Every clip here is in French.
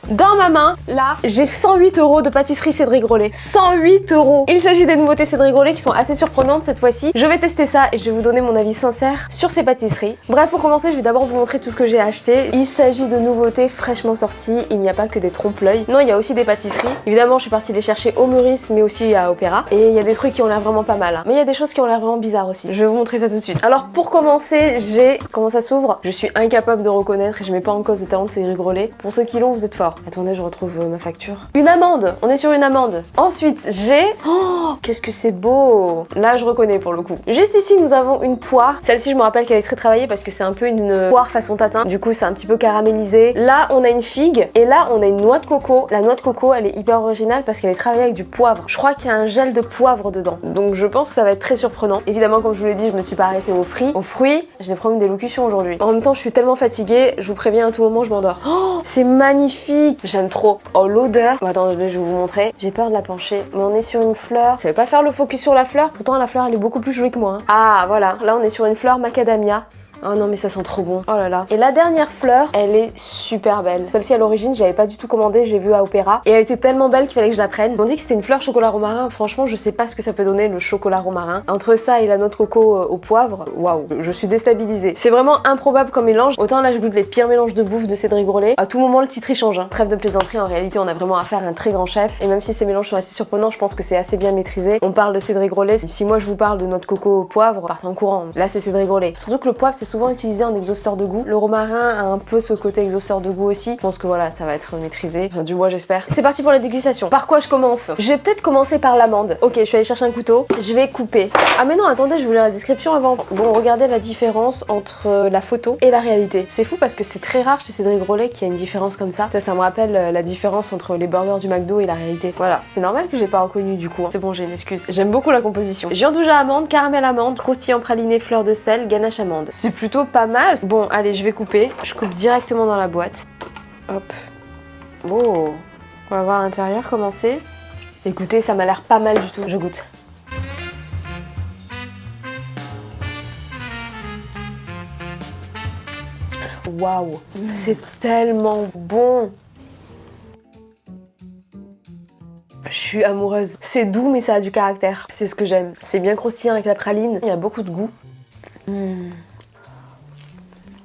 Dans ma main, là, j'ai 108 € de pâtisserie Cédric Grolet. 108 €. Il s'agit des nouveautés Cédric Grolet qui sont assez surprenantes cette fois-ci. Je vais tester ça et je vais vous donner mon avis sincère sur ces pâtisseries. Bref, pour commencer, je vais d'abord vous montrer tout ce que j'ai acheté. Il s'agit de nouveautés fraîchement sorties. Il n'y a pas que des trompe-l'œil. Non, il y a aussi des pâtisseries. Évidemment, je suis partie les chercher au Meurice, mais aussi à Opéra. Et il y a des trucs qui ont l'air vraiment pas mal. Hein. Mais il y a des choses qui ont l'air vraiment bizarres aussi. Je vais vous montrer ça tout de suite. Alors, pour commencer, j'ai... Comment ça s'ouvre? Je suis incapable de reconnaître et je mets pas en cause le talent de Cédric Grolet. Pour ceux qui l'ont, vous êtes forts. Attendez, je retrouve ma facture. Une amande. On est sur une amande. Ensuite, j'ai... Oh, qu'est-ce que c'est beau. Là, je reconnais pour le coup. Juste ici, nous avons une poire. Celle-ci, je me rappelle qu'elle est très travaillée parce que c'est un peu une poire façon tatin. Du coup, c'est un petit peu caramélisé. Là, on a une figue et là, on a une noix de coco. La noix de coco, elle est hyper originale parce qu'elle est travaillée avec du poivre. Je crois qu'il y a un gel de poivre dedans. Donc, je pense que ça va être très surprenant. Évidemment, comme je vous l'ai dit, je me suis pas arrêtée aux fruits. J'ai des problèmes d'élocution aujourd'hui. En même temps, je suis tellement fatiguée. Je vous préviens, à tout moment, je m'endors. Oh, c'est magnifique. J'aime trop. Oh, l'odeur. Bon, attendez, je vais vous montrer. J'ai peur de la pencher. Mais on est sur une fleur. Ça veut pas faire le focus sur la fleur. Pourtant, la fleur, elle est beaucoup plus jolie que moi. Hein. Ah, voilà. Là, on est sur une fleur macadamia. Oh non mais ça sent trop bon. Oh là là. Et la dernière fleur, elle est super belle. Celle-ci à l'origine, j'avais pas du tout commandé, j'ai vu à Opéra. Et elle était tellement belle qu'il fallait que je la prenne. On dit que c'était une fleur chocolat romarin. Franchement, je sais pas ce que ça peut donner le chocolat romarin. Entre ça et la noix de coco au poivre, waouh, je suis déstabilisée. C'est vraiment improbable comme mélange. Autant là, je goûte les pires mélanges de bouffe de Cédric Grolet. À tout moment, le titre il change. Hein. Trêve de plaisanterie, en réalité, on a vraiment affaire à un très grand chef. Et même si ces mélanges sont assez surprenants, je pense que c'est assez bien maîtrisé. On parle de Cédric Grolet. Si moi je vous parle de noix de coco au poivre, partez en courant. Là, c'est Cédric Grolet. Surtout que le poivre, c'est souvent utilisé en exhausteur de goût. Le romarin a un peu ce côté exhausteur de goût aussi. Je pense que voilà, ça va être maîtrisé. Enfin, du moins, j'espère. C'est parti pour la dégustation. Par quoi je commence? Je vais peut-être commencer par l'amande. Ok, je suis allée chercher un couteau. Je vais couper. Ah mais non, attendez, je voulais la description avant. Bon, regardez la différence entre la photo et la réalité. C'est fou parce que c'est très rare chez Cédric Grolet qu'il y a une différence comme ça. Ça me rappelle la différence entre les burgers du McDo et la réalité. Voilà. C'est normal que j'ai pas reconnu du coup. C'est bon, j'ai une excuse. J'aime beaucoup la composition. Giandouja amande, caramel amande, croustillant praliné, fleur de sel, ganache amande. C'est plutôt pas mal. Bon, allez, je vais couper. Je coupe directement dans la boîte. Hop. Oh. On va voir l'intérieur comment c'est. Écoutez, ça m'a l'air pas mal du tout. Je goûte. Waouh. C'est tellement bon. Je suis amoureuse. C'est doux, mais ça a du caractère. C'est ce que j'aime. C'est bien croustillant avec la praline. Il y a beaucoup de goût.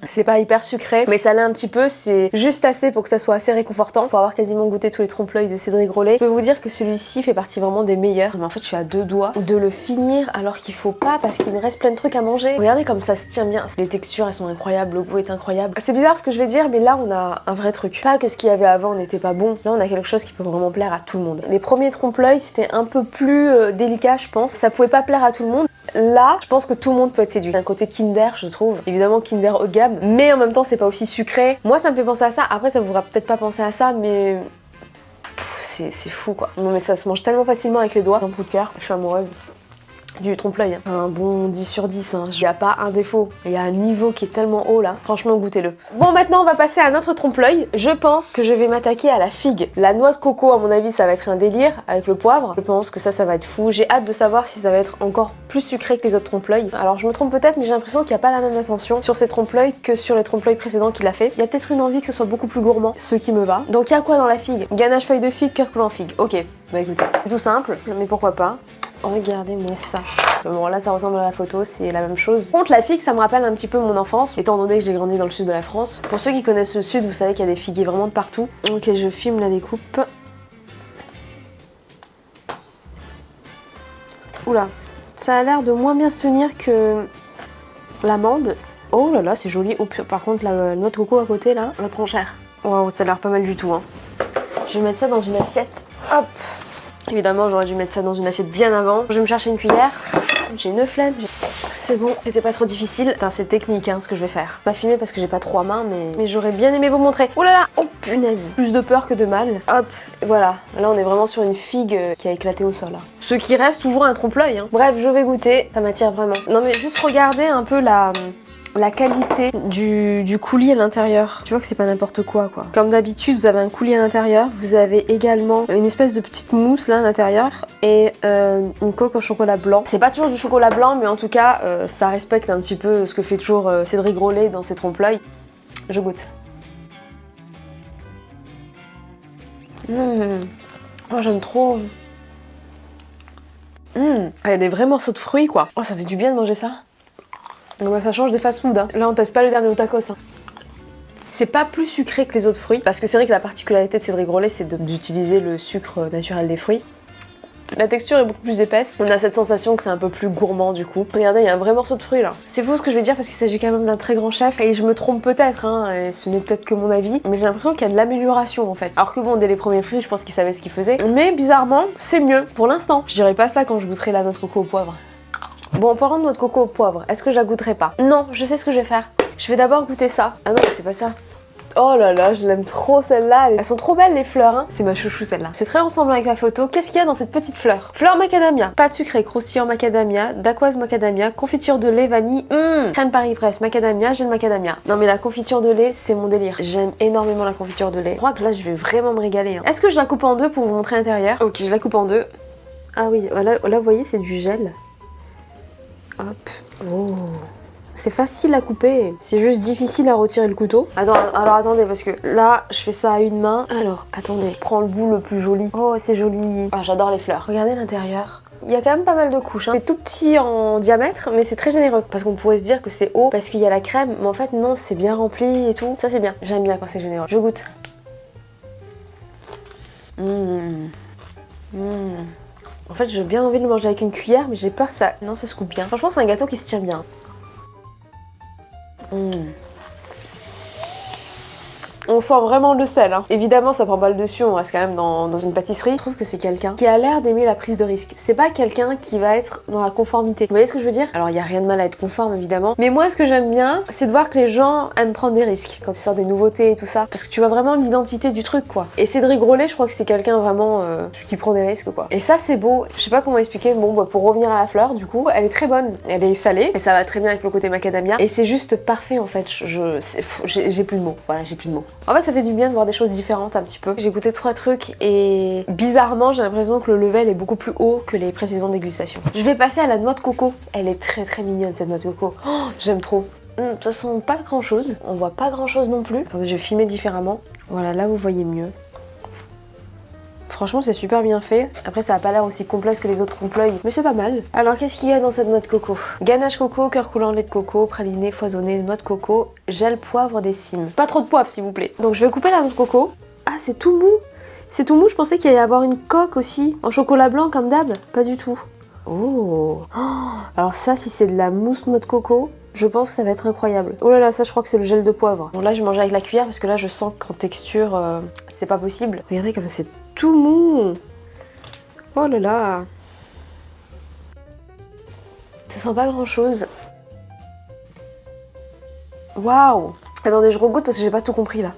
C'est pas hyper sucré, mais ça l'est un petit peu, c'est juste assez pour que ça soit assez réconfortant. Pour avoir quasiment goûté tous les trompe-l'œil de Cédric Grolet, je peux vous dire que celui-ci fait partie vraiment des meilleurs. Mais en fait, je suis à deux doigts de le finir alors qu'il faut pas parce qu'il me reste plein de trucs à manger. Regardez comme ça se tient bien. Les textures, elles sont incroyables, le goût est incroyable. C'est bizarre ce que je vais dire, mais là, on a un vrai truc. Pas que ce qu'il y avait avant n'était pas bon. Là, on a quelque chose qui peut vraiment plaire à tout le monde. Les premiers trompe-l'œil, c'était un peu plus délicat, je pense. Ça pouvait pas plaire à tout le monde. Là, je pense que tout le monde peut être séduit. Un côté Kinder, je trouve. Évidemment, Kinder haut de gamme. Mais en même temps, c'est pas aussi sucré. Moi, ça me fait penser à ça. Après, ça vous fera peut-être pas penser à ça, mais... c'est fou, quoi. Non, mais ça se mange tellement facilement avec les doigts. Un coup de cœur. Je suis amoureuse du trompe-l'œil. Un bon 10 sur 10. Hein. Il n'y a pas un défaut. Il y a un niveau qui est tellement haut, là. Franchement, goûtez-le. Bon, maintenant, on va passer à notre trompe-l'œil. Je pense que je vais m'attaquer à la figue. La noix de coco, à mon avis, ça va être un délire avec le poivre. Je pense que ça va être fou. J'ai hâte de savoir si ça va être encore plus sucré que les autres trompe-l'œil. Alors, je me trompe peut-être, mais j'ai l'impression qu'il n'y a pas la même attention sur ces trompe-l'œil que sur les trompe-l'œil précédents qu'il a fait. Il y a peut-être une envie que ce soit beaucoup plus gourmand, ce qui me va. Donc, il y a quoi dans la figue? Ganache feuille de figue, cœur coulant figue. Ok, bah écoutez, c'est tout simple, mais pourquoi pas. Regardez-moi ça. Bon là ça ressemble à la photo, c'est la même chose. Par contre la figue ça me rappelle un petit peu mon enfance, étant donné que j'ai grandi dans le sud de la France. Pour ceux qui connaissent le sud, vous savez qu'il y a des figuiers vraiment de partout. Ok, je filme la découpe. Oula, ça a l'air de moins bien se tenir que l'amande. Oh là là, c'est joli. Oh, par contre la noix de coco à côté là, elle prend cher. Waouh, ça a l'air pas mal du tout. Hein. Je vais mettre ça dans une assiette. Hop. Évidemment, j'aurais dû mettre ça dans une assiette bien avant. Je vais me chercher une cuillère. J'ai une flemme. C'est bon, c'était pas trop difficile. Putain, c'est technique hein, ce que je vais faire. Pas filmer parce que j'ai pas trois mains, mais j'aurais bien aimé vous montrer. Oh là là, oh punaise. Plus de peur que de mal. Hop, voilà. Là, on est vraiment sur une figue qui a éclaté au sol. Hein. Ce qui reste toujours un trompe-l'œil. Hein. Bref, je vais goûter. Ça m'attire vraiment. Non mais juste regardez un peu la qualité du coulis à l'intérieur. Tu vois que c'est pas n'importe quoi. Comme d'habitude, vous avez un coulis à l'intérieur. Vous avez également une espèce de petite mousse là à l'intérieur et une coque au chocolat blanc. C'est pas toujours du chocolat blanc, mais en tout cas, ça respecte un petit peu ce que fait toujours Cédric Grolet dans ses trompe-l'œil. Je goûte. Oh, j'aime trop. Il y a des vrais morceaux de fruits quoi. Oh, ça fait du bien de manger ça. Bah, ça change des fast-food. Hein. Là, on teste pas le dernier au tacos. Hein. C'est pas plus sucré que les autres fruits, parce que c'est vrai que la particularité de Cédric Grolet, c'est d'utiliser le sucre naturel des fruits. La texture est beaucoup plus épaisse, on a cette sensation que c'est un peu plus gourmand du coup. Regardez, il y a un vrai morceau de fruit là. C'est faux ce que je vais dire parce qu'il s'agit quand même d'un très grand chef et je me trompe peut-être, hein, et ce n'est peut-être que mon avis, mais j'ai l'impression qu'il y a de l'amélioration en fait. Alors que bon, dès les premiers fruits, je pense qu'il savait ce qu'il faisait, mais bizarrement, c'est mieux pour l'instant. Je dirais pas ça quand je goûterai la noix de coco au poivre. Bon, en parlant de noix de coco au poivre, est-ce que je la goûterai pas? Non, je sais ce que je vais faire. Je vais d'abord goûter ça. Ah non, c'est pas ça. Oh là là, je l'aime trop celle-là. Elles sont trop belles les fleurs, hein. C'est ma chouchou celle-là. C'est très ressemblant avec la photo. Qu'est-ce qu'il y a dans cette petite fleur? Fleur macadamia, pâte sucrée, croustillant macadamia, dacquoise macadamia, confiture de lait, vanille, crème Paris-Brest, macadamia, gel macadamia. Non mais la confiture de lait, c'est mon délire. J'aime énormément la confiture de lait. Je crois que là, je vais vraiment me régaler. Hein. Est-ce que je la coupe en deux pour vous montrer l'intérieur? Ok, je la coupe en deux. Ah oui, là vous voyez, c'est du gel. Hop. Oh. C'est facile à couper, c'est juste difficile à retirer le couteau. Alors attendez, parce que là, je fais ça à une main. Alors, attendez, je prends le bout le plus joli. Oh, c'est joli. Ah, j'adore les fleurs. Regardez l'intérieur. Il y a quand même pas mal de couches. Hein. C'est tout petit en diamètre, mais c'est très généreux. Parce qu'on pourrait se dire que c'est haut parce qu'il y a la crème, mais en fait non, c'est bien rempli et tout. Ça c'est bien. J'aime bien quand c'est généreux. Je goûte. En fait, j'ai bien envie de le manger avec une cuillère, mais j'ai peur que ça... Non, ça se coupe bien. Franchement, c'est un gâteau qui se tient bien. On sent vraiment le sel, hein. Évidemment ça prend pas le dessus, on reste quand même dans une pâtisserie. Je trouve que c'est quelqu'un qui a l'air d'aimer la prise de risque. C'est pas quelqu'un qui va être dans la conformité. Vous voyez ce que je veux dire? Alors il y a rien de mal à être conforme évidemment, mais moi ce que j'aime bien, c'est de voir que les gens aiment prendre des risques quand ils sortent des nouveautés et tout ça, parce que tu vois vraiment l'identité du truc quoi. Et Cédric Grolet, je crois que c'est quelqu'un vraiment qui prend des risques quoi. Et ça c'est beau, je sais pas comment expliquer. Bon bah, pour revenir à la fleur, du coup elle est très bonne, elle est salée et ça va très bien avec le côté macadamia et c'est juste parfait en fait. J'ai plus de mots, voilà, j'ai plus de mots. En fait ça fait du bien de voir des choses différentes un petit peu. J'ai goûté 3 trucs et bizarrement j'ai l'impression que le level est beaucoup plus haut que les précédentes dégustations. Je vais passer à la noix de coco. Elle est très très mignonne cette noix de coco. Oh, j'aime trop. De toute façon pas grand chose, on voit pas grand chose non plus. Attendez, je vais filmer différemment. Voilà, là vous voyez mieux. Franchement c'est super bien fait. Après ça a pas l'air aussi complexe que les autres trompe-l'œil, mais c'est pas mal. Alors qu'est-ce qu'il y a dans cette noix de coco? Ganache coco, cœur coulant lait de coco, praliné foisonné, noix de coco, gel poivre des cimes. Pas trop de poivre s'il vous plaît. Donc je vais couper la noix de coco. Ah c'est tout mou. C'est tout mou, je pensais qu'il allait y avoir une coque aussi, en chocolat blanc comme d'hab. Pas du tout. Oh. Alors ça si c'est de la mousse noix de coco, je pense que ça va être incroyable. Oh là là, ça je crois que c'est le gel de poivre. Bon là je vais manger avec la cuillère parce que là je sens qu'en texture c'est pas possible. Regardez comme c'est tout mou. Oh là là. Ça sent pas grand chose. Waouh. Attendez, je regoute parce que j'ai pas tout compris là.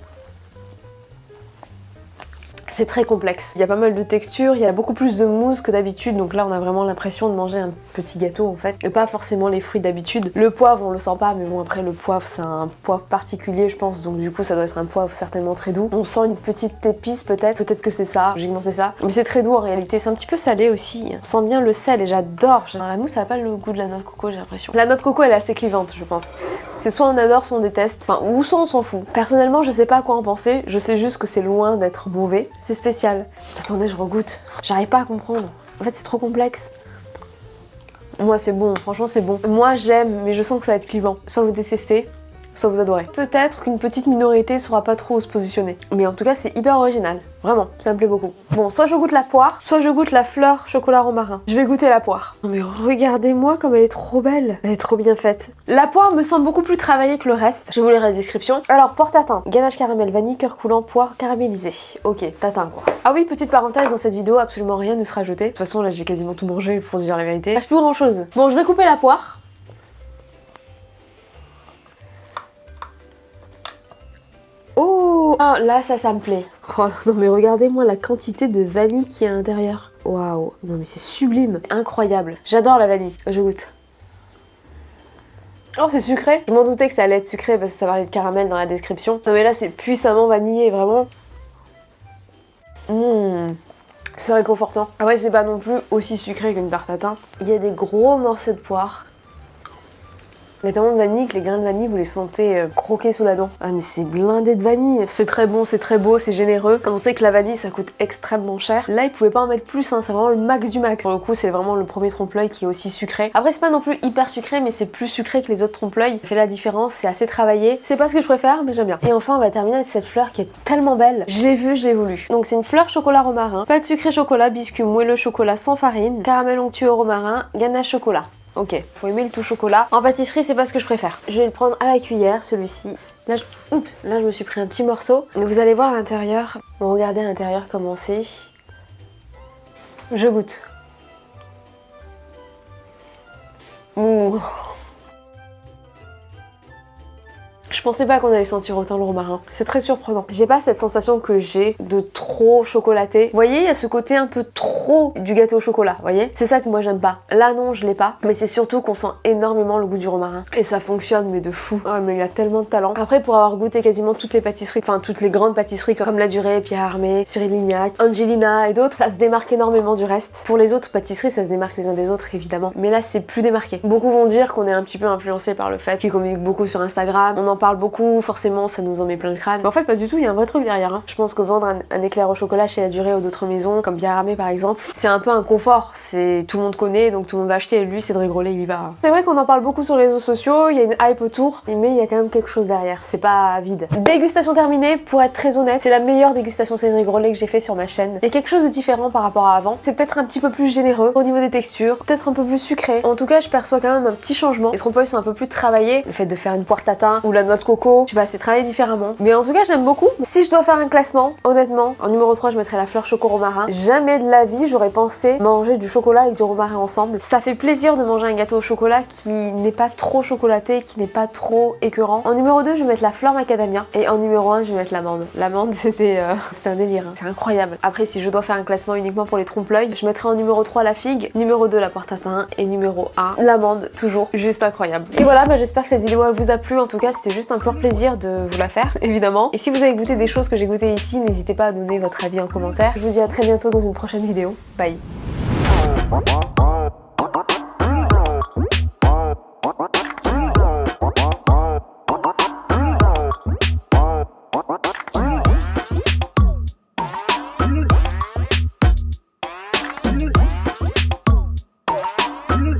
C'est très complexe. Il y a pas mal de textures, il y a beaucoup plus de mousse que d'habitude, donc là on a vraiment l'impression de manger un petit gâteau en fait, et pas forcément les fruits d'habitude. Le poivre on le sent pas, mais bon après le poivre c'est un poivre particulier je pense, donc du coup ça doit être un poivre certainement très doux. On sent une petite épice peut-être que c'est ça, logiquement c'est ça, mais c'est très doux en réalité, c'est un petit peu salé aussi. On sent bien le sel et j'adore. La mousse ça a pas le goût de la noix de coco j'ai l'impression. La noix de coco elle est assez clivante je pense. C'est soit on adore, soit on déteste, enfin ou soit on s'en fout. Personnellement je sais pas à quoi en penser, je sais juste que c'est loin d'être mauvais. C'est spécial. Attendez, je regoute. J'arrive pas à comprendre. En fait, c'est trop complexe. Moi, c'est bon. Franchement, c'est bon. Moi, j'aime, mais je sens que ça va être clivant. Soit vous détestez, soit vous adorez. Peut-être qu'une petite minorité saura pas trop où se positionner. Mais en tout cas, c'est hyper original. Vraiment, ça me plaît beaucoup. Bon, soit je goûte la poire, soit je goûte la fleur chocolat romarin. Je vais goûter la poire. Non mais regardez-moi comme elle est trop belle. Elle est trop bien faite. La poire me semble beaucoup plus travaillée que le reste. Je vais vous lire la description. Alors, poire tatin, ganache caramel, vanille, cœur coulant, poire caramélisée. Ok, tatin quoi. Ah oui, petite parenthèse, dans cette vidéo, absolument rien ne sera jeté. De toute façon, là, j'ai quasiment tout mangé pour dire la vérité. Il reste plus grand chose. Bon, je vais couper la poire. Oh là ça me plaît. Oh non mais regardez-moi la quantité de vanille qui est à l'intérieur. Waouh, non mais c'est sublime, incroyable. J'adore la vanille. Je goûte. Oh c'est sucré. Je m'en doutais que ça allait être sucré parce que ça parlait de caramel dans la description. Non mais là c'est puissamment vanillé vraiment. C'est réconfortant. Ah ouais c'est pas non plus aussi sucré qu'une tarte tatin. Il y a des gros morceaux de poire. Il y a tellement de vanille que les grains de vanille vous les sentez croquer sous la dent. Ah mais c'est blindé de vanille. C'est très bon, c'est très beau, c'est généreux. On sait que la vanille ça coûte extrêmement cher. Là ils pouvaient pas en mettre plus, hein. C'est vraiment le max du max. Pour le coup c'est vraiment le premier trompe-l'œil qui est aussi sucré. Après c'est pas non plus hyper sucré mais c'est plus sucré que les autres trompe-l'œil. Ça fait la différence, c'est assez travaillé. C'est pas ce que je préfère mais j'aime bien. Et enfin on va terminer avec cette fleur qui est tellement belle. Je l'ai vue, je l'ai voulu. Donc c'est une fleur chocolat romarin, pâte sucrée chocolat, biscuit moelleux chocolat sans farine, caramel onctueux au romarin, ganache chocolat. Ok, faut aimer le tout chocolat. En pâtisserie, c'est pas ce que je préfère. Je vais le prendre à la cuillère, celui-ci. Là, je me suis pris un petit morceau. Vous allez voir à l'intérieur. Bon, regardez à l'intérieur comment c'est. Je goûte. Ouh. Je pensais pas qu'on allait sentir autant le romarin. C'est très surprenant. J'ai pas cette sensation que j'ai de trop chocolaté. Vous voyez, il y a ce côté un peu trop du gâteau au chocolat, vous voyez. C'est ça que moi j'aime pas. Là non, je l'ai pas. Mais c'est surtout qu'on sent énormément le goût du romarin. Et ça fonctionne, mais de fou. Oh, mais il a tellement de talent. Après, pour avoir goûté quasiment toutes les pâtisseries, enfin toutes les grandes pâtisseries comme La Durée, Pierre Hermé, Cyril Lignac, Angelina et d'autres, ça se démarque énormément du reste. Pour les autres pâtisseries, ça se démarque les uns des autres, évidemment. Mais là, c'est plus démarqué. Beaucoup vont dire qu'on est un petit peu influencé par le fait qu'ils communiquent beaucoup sur Instagram. On en parle beaucoup, forcément ça nous en met plein le crâne. Mais en fait pas du tout, il y a un vrai truc derrière. Hein. Je pense que vendre un éclair au chocolat chez La Durée ou d'autres maisons, comme Pierre Hermé par exemple, c'est un peu un confort. C'est tout le monde connaît, donc tout le monde va acheter et lui Cédric Grolet il y va. C'est vrai qu'on en parle beaucoup sur les réseaux sociaux, il y a une hype autour, mais il y a quand même quelque chose derrière, c'est pas vide. Dégustation terminée, pour être très honnête, c'est la meilleure dégustation Cédric Grolet que j'ai fait sur ma chaîne. Il y a quelque chose de différent par rapport à avant. C'est peut-être un petit peu plus généreux au niveau des textures, peut-être un peu plus sucré. En tout cas, je perçois quand même un petit changement. Les trompe-l'œil sont un peu plus travaillés. Le fait de faire une poire tatin ou la noix de coco, je sais pas, c'est travaillé différemment. Mais en tout cas, j'aime beaucoup. Si je dois faire un classement, honnêtement, en numéro 3, je mettrais la fleur choco romarin. Jamais de la vie, j'aurais pensé manger du chocolat avec du romarin ensemble. Ça fait plaisir de manger un gâteau au chocolat qui n'est pas trop chocolaté, qui n'est pas trop écœurant. En numéro 2, je vais mettre la fleur macadamia. Et en numéro 1, je vais mettre l'amande. L'amande, c'était un délire. Hein. C'est incroyable. Après, si je dois faire un classement uniquement pour les trompe-l'œil, je mettrai en numéro 3 la figue, numéro 2 la poire tatin et numéro 1 l'amande. Toujours juste incroyable. Et voilà, j'espère que cette vidéo elle vous a plu. En tout cas, c'était juste un pur plaisir de vous la faire, évidemment. Et si vous avez goûté des choses que j'ai goûtées ici, n'hésitez pas à donner votre avis en commentaire. Je vous dis à très bientôt dans une prochaine vidéo. Bye.